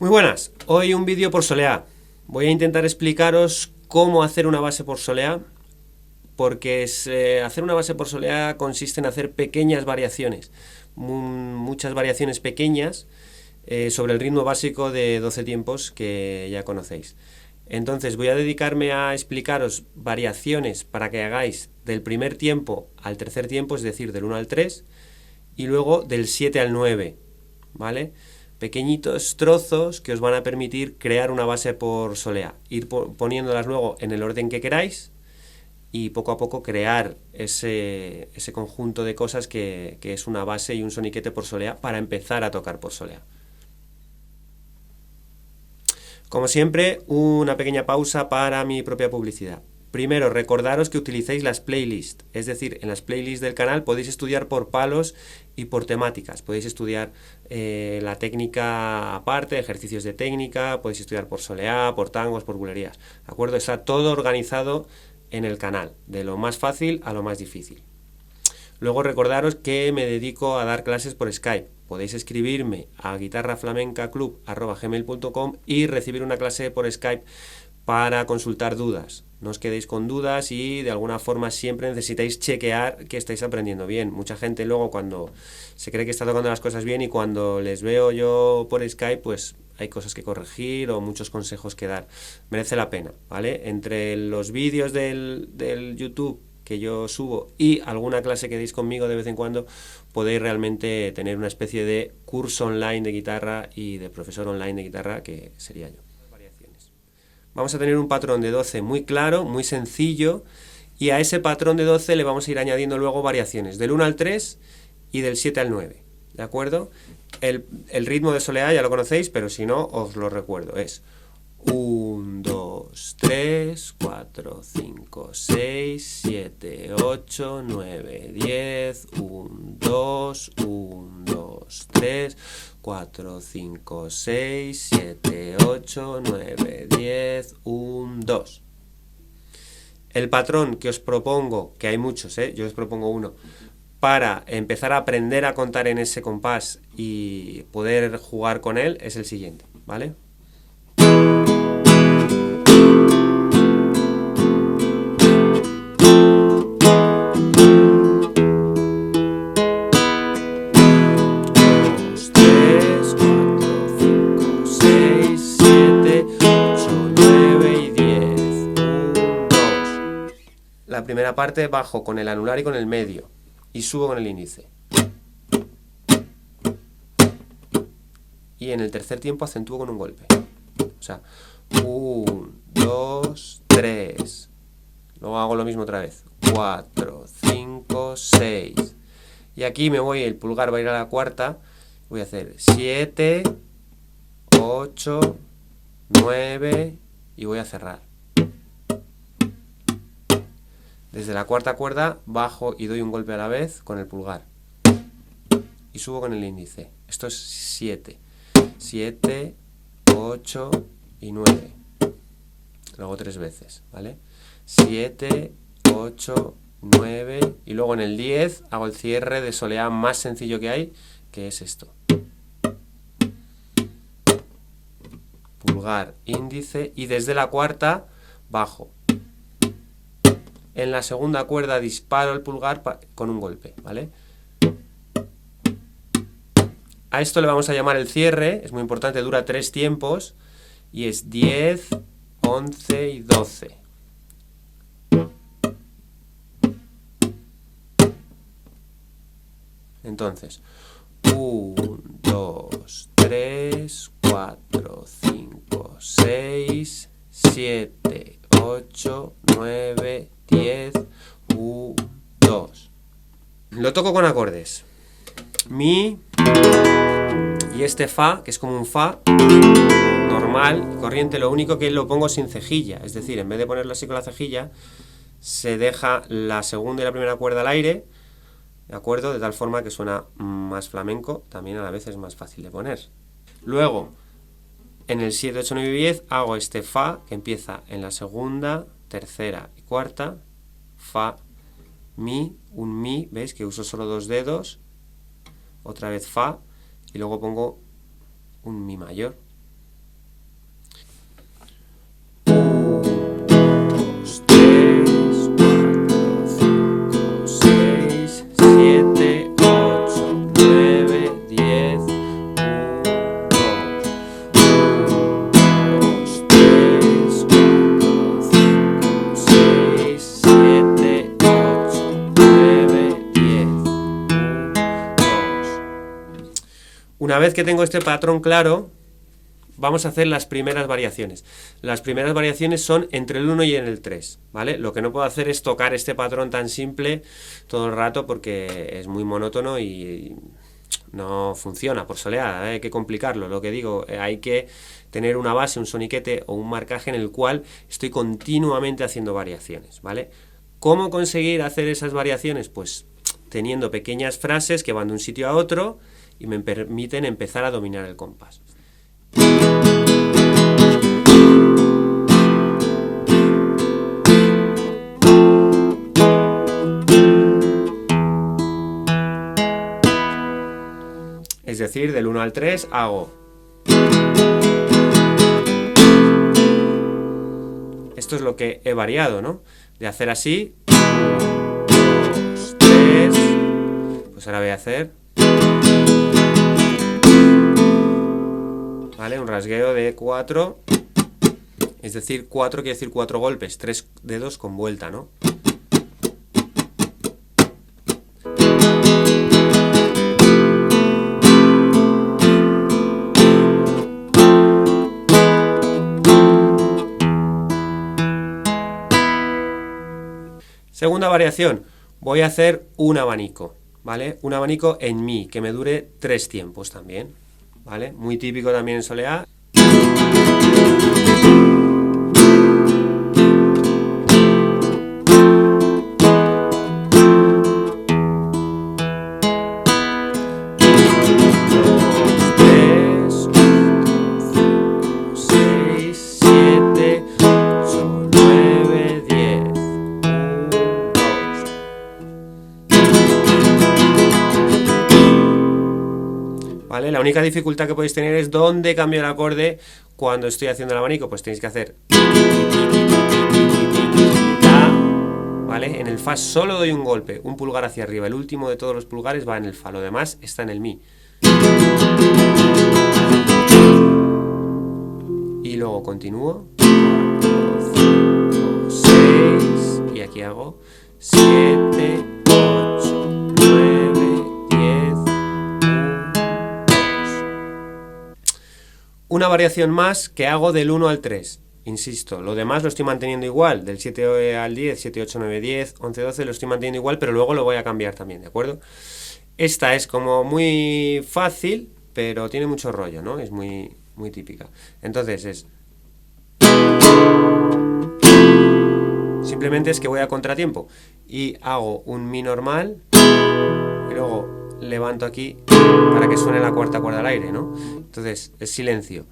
Muy buenas, hoy un vídeo por soleá. Voy a intentar explicaros cómo hacer una base por soleá, porque hacer una base por soleá consiste en hacer pequeñas variaciones, muchas variaciones pequeñas sobre el ritmo básico de 12 tiempos que ya conocéis. Entonces voy a dedicarme a explicaros variaciones para que hagáis del primer tiempo al tercer tiempo, es decir, del 1 al 3, y luego del 7 al 9, ¿vale? Pequeñitos trozos que os van a permitir crear una base por soleá, ir poniéndolas luego en el orden que queráis y poco a poco crear ese conjunto de cosas que es una base y un soniquete por soleá para empezar a tocar por soleá. Como siempre, una pequeña pausa para mi propia publicidad. Primero, recordaros que utilicéis las playlists, es decir, en las playlists del canal podéis estudiar por palos y por temáticas. Podéis estudiar la técnica aparte, ejercicios de técnica, podéis estudiar por soleá, por tangos, por bulerías. ¿De acuerdo? Está todo organizado en el canal, de lo más fácil a lo más difícil. Luego recordaros que me dedico a dar clases por Skype. Podéis escribirme a guitarraflamencaclub@gmail.com y recibir una clase por Skype para consultar dudas. No os quedéis con dudas y de alguna forma siempre necesitáis chequear que estáis aprendiendo bien. Mucha gente luego cuando se cree que está tocando las cosas bien y cuando les veo yo por Skype, pues hay cosas que corregir o muchos consejos que dar. Merece la pena, ¿vale? Entre los vídeos del YouTube que yo subo y alguna clase que deis conmigo de vez en cuando, podéis realmente tener una especie de curso online de guitarra y de profesor online de guitarra, que sería yo. Vamos a tener un patrón de 12 muy claro, muy sencillo, y a ese patrón de 12 le vamos a ir añadiendo luego variaciones del 1 al 3 y del 7 al 9, ¿de acuerdo? El ritmo de soleá ya lo conocéis, pero si no, os lo recuerdo, es 1, 2, 3, 4, 5, 6, 7, 8, 9, 10, 1, 2, 1, 2, 3, 4, 5, 6, 7, 8, 9, 10, 1, 2. El patrón que os propongo, que hay muchos, yo os propongo uno, para empezar a aprender a contar en ese compás y poder jugar con él, es el siguiente, ¿vale? La primera parte bajo con el anular y con el medio y subo con el índice. Y en el tercer tiempo acentúo con un golpe. O sea, 1, 2, 3. Luego hago lo mismo otra vez. 4, 5, 6. Y aquí me voy, el pulgar va a ir a la cuarta. Voy a hacer 7, 8, 9 y voy a cerrar. Desde la cuarta cuerda bajo y doy un golpe a la vez con el pulgar. Y subo con el índice. Esto es 7. 7, 8 y 9. Luego 3 veces, ¿vale? 7, 8, 9. Y luego en el 10 hago el cierre de soleá más sencillo que hay, que es esto. Pulgar, índice y desde la cuarta bajo. En la segunda cuerda disparo el pulgar con un golpe, ¿vale? A esto le vamos a llamar el cierre, es muy importante, dura 3 tiempos y es 10, 11 y 12. Entonces, 1, 2, 3, 4, 5, 6, 7, 8, 9, 10, 1, 2. Lo toco con acordes. Mi y este fa, que es como un fa normal y corriente, lo único que lo pongo sin cejilla, es decir, en vez de ponerlo así con la cejilla, se deja la segunda y la primera cuerda al aire, ¿de acuerdo? De tal forma que suena más flamenco, también a la vez es más fácil de poner. Luego, en el 7, 8, 9 y 10 hago este fa que empieza en la segunda, tercera y cuarta, fa, mi, un mi, ¿veis? Que uso solo 2 dedos, otra vez fa, y luego pongo un mi mayor, vez que tengo este patrón claro, vamos a hacer las primeras variaciones. Las primeras variaciones son entre el 1 y el 3, ¿vale? Lo que no puedo hacer es tocar este patrón tan simple todo el rato porque es muy monótono y no funciona por soleada, hay que complicarlo. Lo que digo, hay que tener una base, un soniquete o un marcaje en el cual estoy continuamente haciendo variaciones, ¿vale? ¿Cómo conseguir hacer esas variaciones? Pues teniendo pequeñas frases que van de un sitio a otro y me permiten empezar a dominar el compás. Es decir, del 1 al 3 hago. Esto es lo que he variado, ¿no? De hacer así. 2, 3. Pues ahora voy a hacer. ¿Vale? Un rasgueo de 4. Es decir, 4 quiere decir 4 golpes. 3 dedos con vuelta, ¿no? Segunda variación, voy a hacer un abanico, ¿vale? Un abanico en mi, que me dure 3 tiempos también, ¿vale? Muy típico también en soleá. ¿Vale? La única dificultad que podéis tener es dónde cambio el acorde cuando estoy haciendo el abanico. Pues tenéis que hacer, ¿vale? En el fa solo doy un golpe, un pulgar hacia arriba. El último de todos los pulgares va en el fa, lo demás está en el mi. Y luego continúo. 4, 6, y aquí hago 7, 8, 9, 10. Una variación más que hago del 1 al 3. Insisto, lo demás lo estoy manteniendo igual. Del 7 al 10, 7, 8, 9, 10, 11, 12 lo estoy manteniendo igual, pero luego lo voy a cambiar también, ¿de acuerdo? Esta es como muy fácil, pero tiene mucho rollo, ¿no? Es muy típica. Entonces es... Simplemente es que voy a contratiempo y hago un mi normal y luego levanto aquí para que suene la cuarta cuerda al aire, ¿no? Entonces es silencio.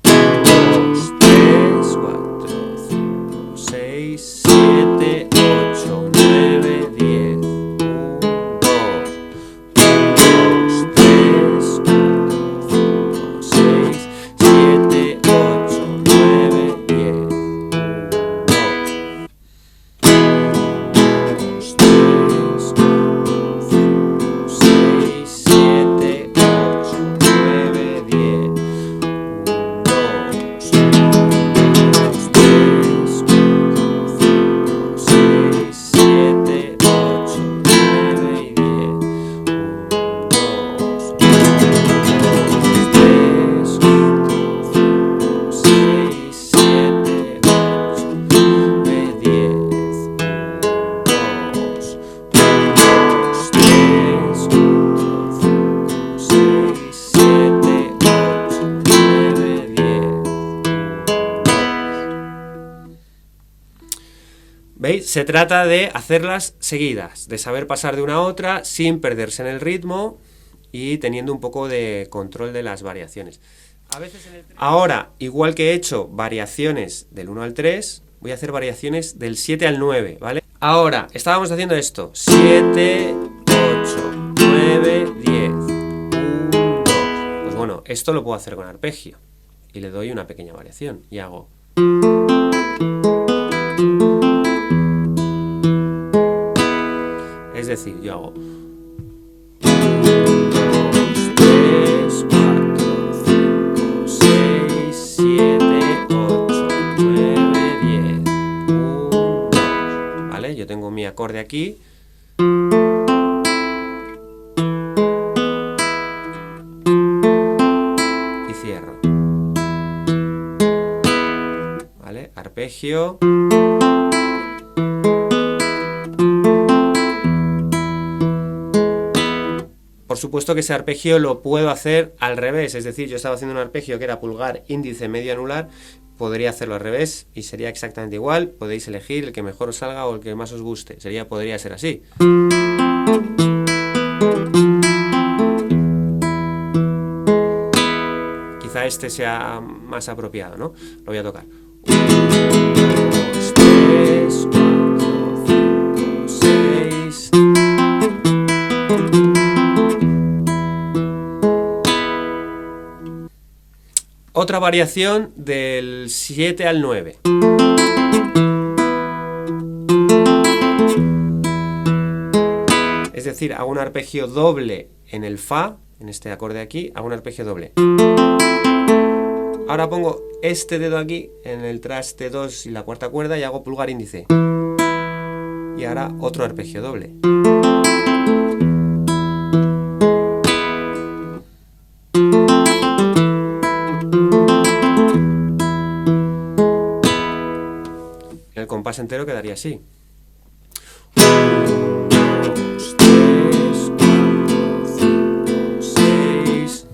2, 3, 4, 5, 6, 7, 8, 9, 10. 1, 2, 2, 3, 4, 5, 6, 7, 8, 9, 10. 2, 3, 4, 5, 6, 7, 8, 9, 10. 2, 3, 4, 5, 6, 7, 8, 9 y 10. 2, 3, 4, 5, 6, 7, 8, 9, 10. 2, 3, 4, 5, 6, 7, 8, 9, 10. ¿Veis? Se trata de hacerlas seguidas, de saber pasar de una a otra sin perderse en el ritmo y teniendo un poco de control de las variaciones. Ahora, igual que he hecho variaciones del 1 al 3, voy a hacer variaciones del 7 al 9, ¿vale? Ahora, estábamos haciendo esto. 7, 8, 9, 10. 1, 2. Pues bueno, esto lo puedo hacer con arpegio. Y le doy una pequeña variación. Y hago... Es decir, yo hago... 1, 2, 3, 4, 5, 6, 7, 8, 9, 10. 1, 2. ¿Vale? Yo tengo mi acorde aquí. arpegio. Por supuesto que ese arpegio lo puedo hacer al revés, es decir, yo estaba haciendo un arpegio que era pulgar, índice, medio, anular, podría hacerlo al revés y sería exactamente igual, podéis elegir el que mejor os salga o el que más os guste, podría ser así. Quizá este sea más apropiado, ¿no? Lo voy a tocar. 1, 2, 3, 4, 5, 6... Otra variación del 7 al 9. Es decir, hago un arpegio doble en el Fa, en este acorde aquí, hago un arpegio doble. Ahora pongo este dedo aquí en el traste 2 y la cuarta cuerda y hago pulgar índice. Y ahora otro arpegio doble. El compás entero quedaría así. 1, 2, 3, 4, 5, 6.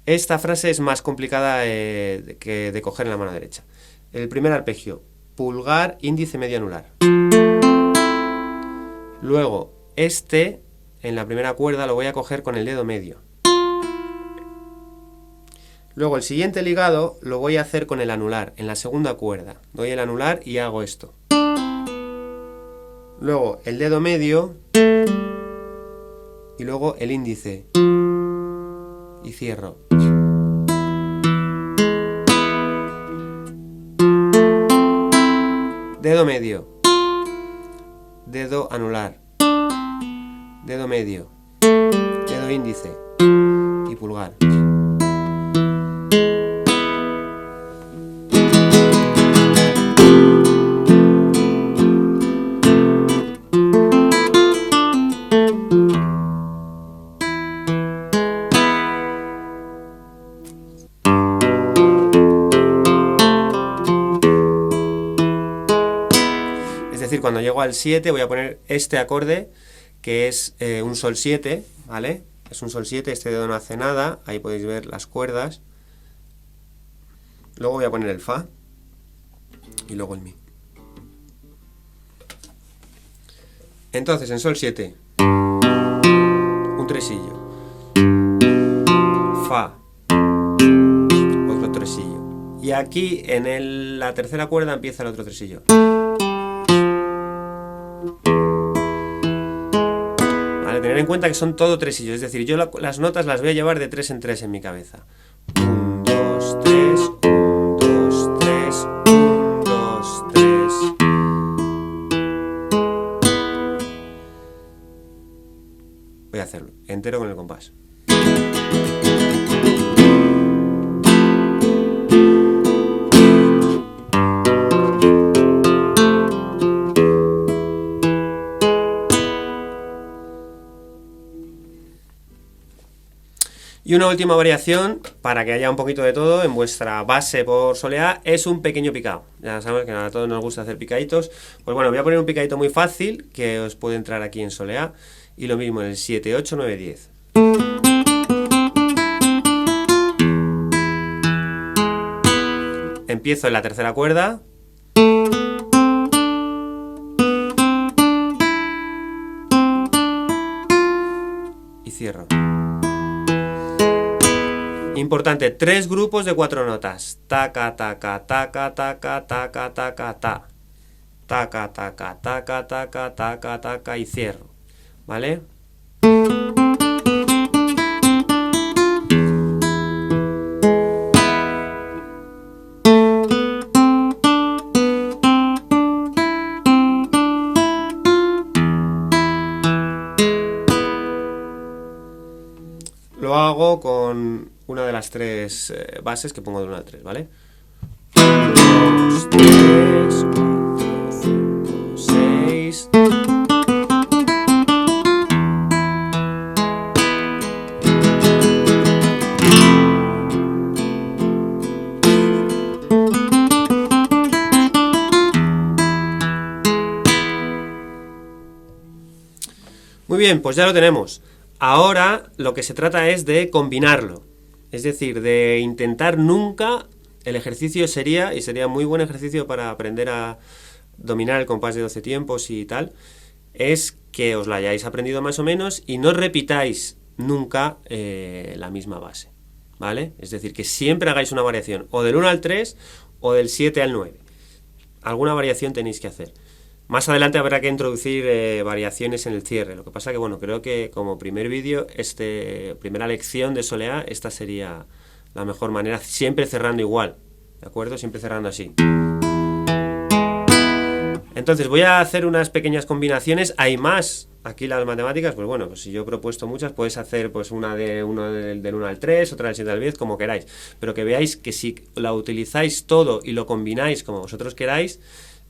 Esta frase es más complicada de coger en la mano derecha. El primer arpegio, pulgar, índice, medio, anular. Luego, este, en la primera cuerda, lo voy a coger con el dedo medio. Luego, el siguiente ligado lo voy a hacer con el anular, en la segunda cuerda. Doy el anular y hago esto. Luego, el dedo medio y luego el índice. Y cierro. Dedo medio, dedo anular, dedo medio, dedo índice y pulgar. Es decir, cuando llego al 7 voy a poner este acorde, que es un sol 7, ¿vale? Es un sol 7, este dedo no hace nada, ahí podéis ver las cuerdas. Luego voy a poner el Fa y luego el Mi. Entonces, en sol 7, un tresillo, Fa, otro tresillo. Y aquí, en la tercera cuerda, empieza el otro tresillo. Vale, tener en cuenta que son todo tresillos, es decir, yo las notas las voy a llevar de 3 en 3 en mi cabeza. 1, 2, 3, 1, 2, 3, 1, 2, 3. Voy a hacerlo entero con el compás. Y una última variación, para que haya un poquito de todo en vuestra base por soleá, es un pequeño picado. Ya sabemos que a todos nos gusta hacer picaditos. Pues bueno, voy a poner un picadito muy fácil, que os puede entrar aquí en soleá. Y lo mismo en el 7, 8, 9, 10. Empiezo en la tercera cuerda. Y cierro. Importante, 3 grupos de 4 notas. Taca, taca, taca, taca, taca, taca, ta. Taca, taca, taca, taca, taca, taca y cierro. ¿Vale? Lo hago con una de las 3 bases que pongo de 1 al 3, ¿vale? 1, 2, 3. 3, 4, 5, 6. Muy bien, pues ya lo tenemos. Ahora lo que se trata es de combinarlo. Es decir, de intentar nunca, el ejercicio sería, y sería muy buen ejercicio para aprender a dominar el compás de 12 tiempos y tal, es que os lo hayáis aprendido más o menos y no repitáis nunca la misma base, ¿vale? Es decir, que siempre hagáis una variación, o del 1 al 3 o del 7 al 9. Alguna variación tenéis que hacer. Más adelante habrá que introducir variaciones en el cierre. Lo que pasa que, bueno, creo que como primer vídeo, primera lección de soleá, esta sería la mejor manera, siempre cerrando igual, ¿de acuerdo? Siempre cerrando así. Entonces voy a hacer unas pequeñas combinaciones. Hay más. Aquí las matemáticas, pues bueno, pues si yo he propuesto muchas, podéis hacer pues una del 1 al 3, otra del 7 al 10, como queráis. Pero que veáis que si la utilizáis todo y lo combináis como vosotros queráis,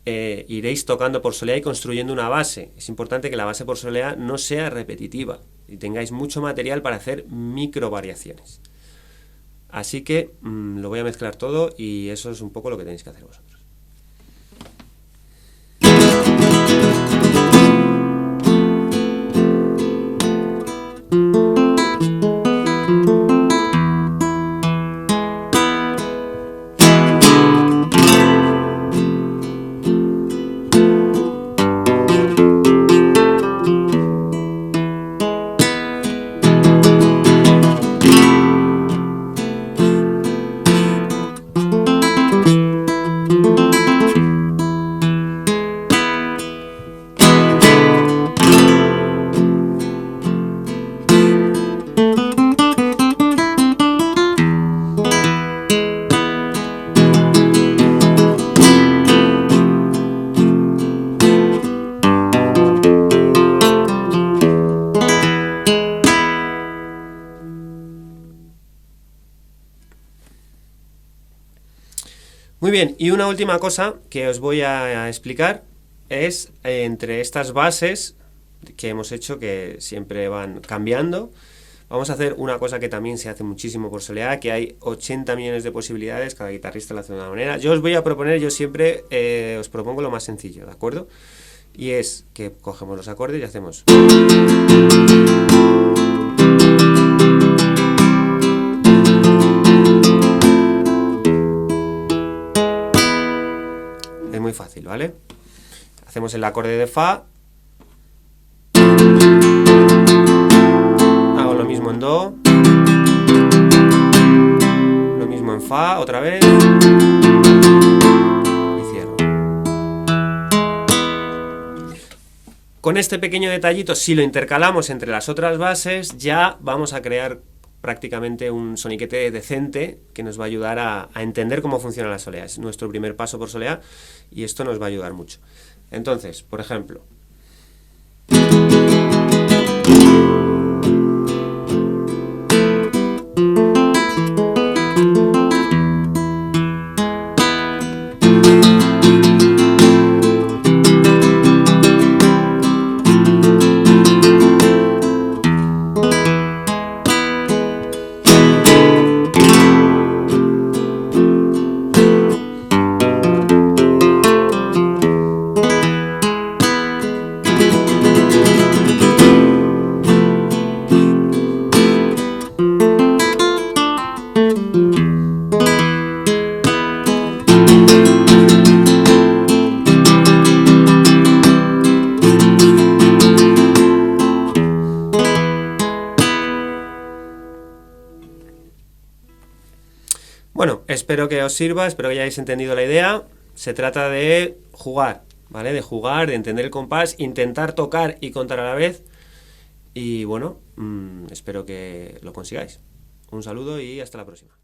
iréis tocando por soleá y construyendo una base. Es importante que la base por soleá no sea repetitiva y tengáis mucho material para hacer micro variaciones. Así que lo voy a mezclar todo y eso es un poco lo que tenéis que hacer vosotros. Muy bien, y una última cosa que os voy a explicar es entre estas bases que hemos hecho, que siempre van cambiando, vamos a hacer una cosa que también se hace muchísimo por soleá, que hay 80 millones de posibilidades, cada guitarrista lo hace de una manera. Yo os voy a proponer, yo siempre os propongo lo más sencillo, ¿de acuerdo? Y es que cogemos los acordes y hacemos... Es muy fácil, ¿vale? Hacemos el acorde de Fa. Hago lo mismo en Do. Lo mismo en Fa, otra vez. Y cierro. Con este pequeño detallito, si lo intercalamos entre las otras bases, ya vamos a crear prácticamente un soniquete decente que nos va a ayudar a entender cómo funciona la soleá. Es nuestro primer paso por soleá y esto nos va a ayudar mucho. Entonces, por ejemplo... Bueno, espero que os sirva, espero que hayáis entendido la idea. Se trata de jugar, ¿vale? De jugar, de entender el compás, intentar tocar y contar a la vez. Y bueno, espero que lo consigáis. Un saludo y hasta la próxima.